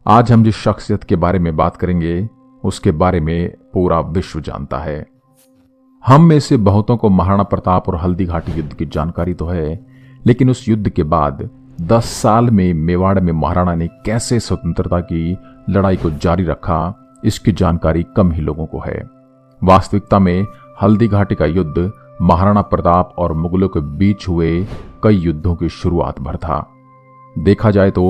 आज हम जिस शख्सियत के बारे में बात करेंगे उसके बारे में पूरा विश्व जानता है। हम में से बहुतों को महाराणा प्रताप और हल्दी घाटी युद्ध की जानकारी तो है, लेकिन उस युद्ध के बाद 10 साल में मेवाड़ में महाराणा ने कैसे स्वतंत्रता की लड़ाई को जारी रखा, इसकी जानकारी कम ही लोगों को है। वास्तविकता में हल्दी घाटी का युद्ध महाराणा प्रताप और मुगलों के बीच हुए कई युद्धों की शुरुआत भर था। देखा जाए तो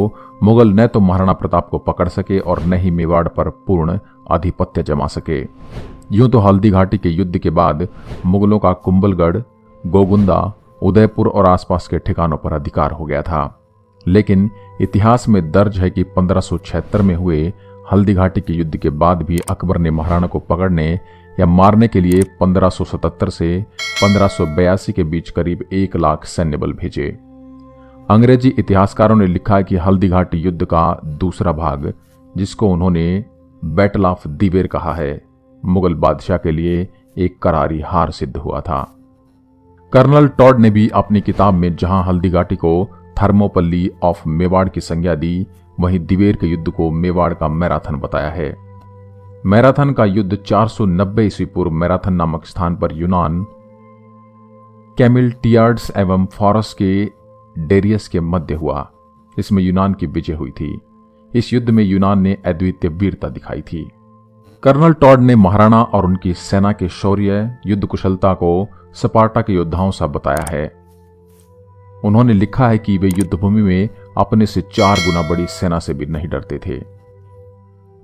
मुगल न तो महाराणा प्रताप को पकड़ सके और न ही मेवाड़ पर पूर्ण आधिपत्य जमा सके। यूं तो हल्दी घाटी के युद्ध के बाद मुगलों का कुंभलगढ़, गोगुंदा, उदयपुर और आसपास के ठिकानों पर अधिकार हो गया था, लेकिन इतिहास में दर्ज है कि 1576 में हुए हल्दी घाटी के युद्ध के बाद भी अकबर ने महाराणा को पकड़ने या मारने के लिए 1577 से 1582 के बीच करीब 1 लाख सैन्य बल भेजे। अंग्रेजी इतिहासकारों ने लिखा है कि हल्दी घाटी युद्ध का दूसरा भाग, जिसको उन्होंने बैटल ऑफ दिवेर कहा है, मुगल बादशाह के लिए एक करारी हार सिद्ध हुआ था। कर्नल टॉड ने भी अपनी किताब में जहां हल्दी घाटी को थर्मोपल्ली ऑफ मेवाड़ की संज्ञा दी, वहीं दिवेर के युद्ध को मेवाड़ का मैराथन बताया है। मैराथन का युद्ध 490 ईस्वी पूर्व मैराथन नामक स्थान पर यूनान, कैमिलटियार्ड्स एवं फॉरस के डेरियस के मध्य हुआ। इसमें यूनान की विजय हुई थी। इस युद्ध में यूनान ने अद्वितीय वीरता दिखाई थी। कर्नल टॉड ने महाराणा और उनकी सेना के शौर्य, युद्ध कुशलता को स्पार्टा के योद्धाओं सा बताया है। उन्होंने लिखा है कि वे युद्धभूमि में अपने से 4 गुना बड़ी सेना से भी नहीं डरते थे।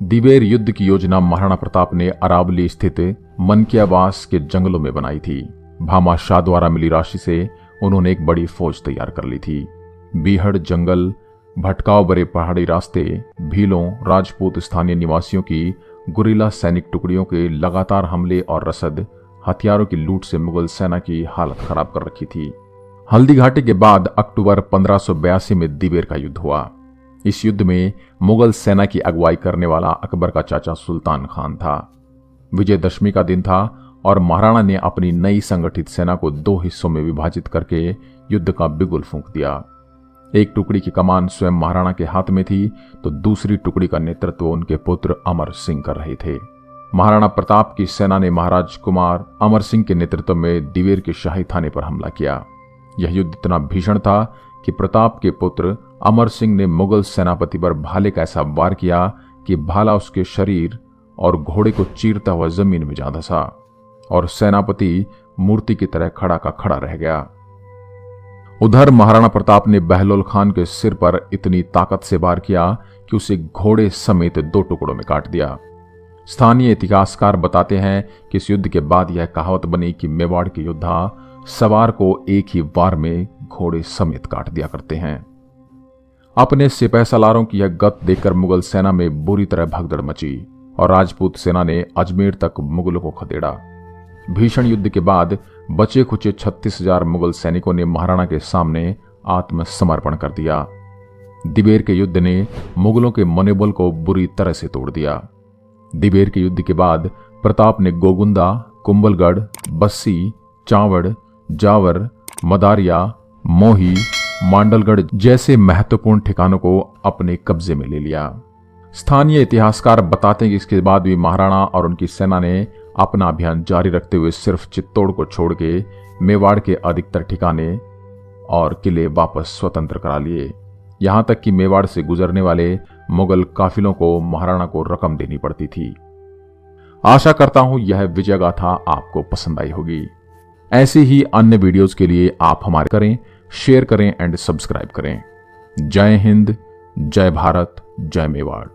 दिवेर युद्ध की योजना महाराणा प्रताप ने अरावली स्थित मनकियावास के जंगलों में बनाई थी। भामा शाह द्वारा मिली राशि से उन्होंने एक बड़ी फौज तैयार कर ली थी। बीहड़ जंगल, भटकाव भरे पहाड़ी रास्ते, भीलों, राजपूत स्थानीय निवासियों की गुरिल्ला सैनिक टुकड़ियों के लगातार हमले और रसद हथियारों की लूट से मुगल सेना की हालत खराब कर रखी थी। हल्दी घाटी के बाद अक्टूबर 1582 में दिवेर का युद्ध हुआ। इस युद्ध में मुगल सेना की अगुवाई करने वाला अकबर का चाचा सुल्तान खान था। विजयदशमी का दिन था और महाराणा ने अपनी नई संगठित सेना को 2 हिस्सों में विभाजित करके युद्ध का बिगुल फूंक दिया। एक टुकड़ी की कमान स्वयं महाराणा के हाथ में थी, तो दूसरी टुकड़ी का नेतृत्व उनके पुत्र अमर सिंह कर रहे थे। महाराणा प्रताप की सेना ने महाराज कुमार अमर सिंह के नेतृत्व में दिवेर के शाही थाने पर हमला किया। यह युद्ध इतना भीषण था कि प्रताप के पुत्र अमर सिंह ने मुगल सेनापति पर भाले का ऐसा वार किया कि भाला उसके शरीर और घोड़े को चीरता हुआ जमीन में जा धंसा और सेनापति मूर्ति की तरह खड़ा का खड़ा रह गया। उधर महाराणा प्रताप ने बहलोल खान के सिर पर इतनी ताकत से वार किया कि उसे घोड़े समेत 2 टुकड़ों में काट दिया। स्थानीय इतिहासकार बताते हैं कि इस युद्ध के बाद यह कहावत बनी कि मेवाड़ के योद्धा सवार को एक ही वार में घोड़े समेत काट दिया करते हैं। अपने सिपह सलारों की यह गत देखकर मुगल सेना में बुरी तरह भगदड़ मची और राजपूत सेना ने अजमेर तक मुगलों को खदेड़ा। भीषण युद्ध के बाद बचे खुचे 36,000 मुगल सैनिकों ने महाराणा के सामने आत्मसमर्पण कर दिया। दिवेर के युद्ध ने मुगलों के मनोबल को बुरी तरह से तोड़ दिया। दिवेर के युद्ध के बाद प्रताप ने गोगुंदा, कुंभलगढ़, बस्सी, चावड़, जावर, मदारिया, मोही, मांडलगढ़ जैसे महत्वपूर्ण ठिकानों को अपने कब्जे में ले लिया। स्थानीय इतिहासकार बताते हैं कि इसके बाद भी महाराणा और उनकी सेना ने अपना अभियान जारी रखते हुए सिर्फ चित्तौड़ को छोड़ के मेवाड़ के अधिकतर ठिकाने और किले वापस स्वतंत्र करा लिए। यहां तक कि मेवाड़ से गुजरने वाले मुगल काफिलों को महाराणा को रकम देनी पड़ती थी। आशा करता हूं यह विजय गाथा आपको पसंद आई होगी। ऐसे ही अन्य वीडियोस के लिए आप हमारे करें, शेयर करें एंड सब्सक्राइब करें। जय हिंद, जय भारत, जय मेवाड़।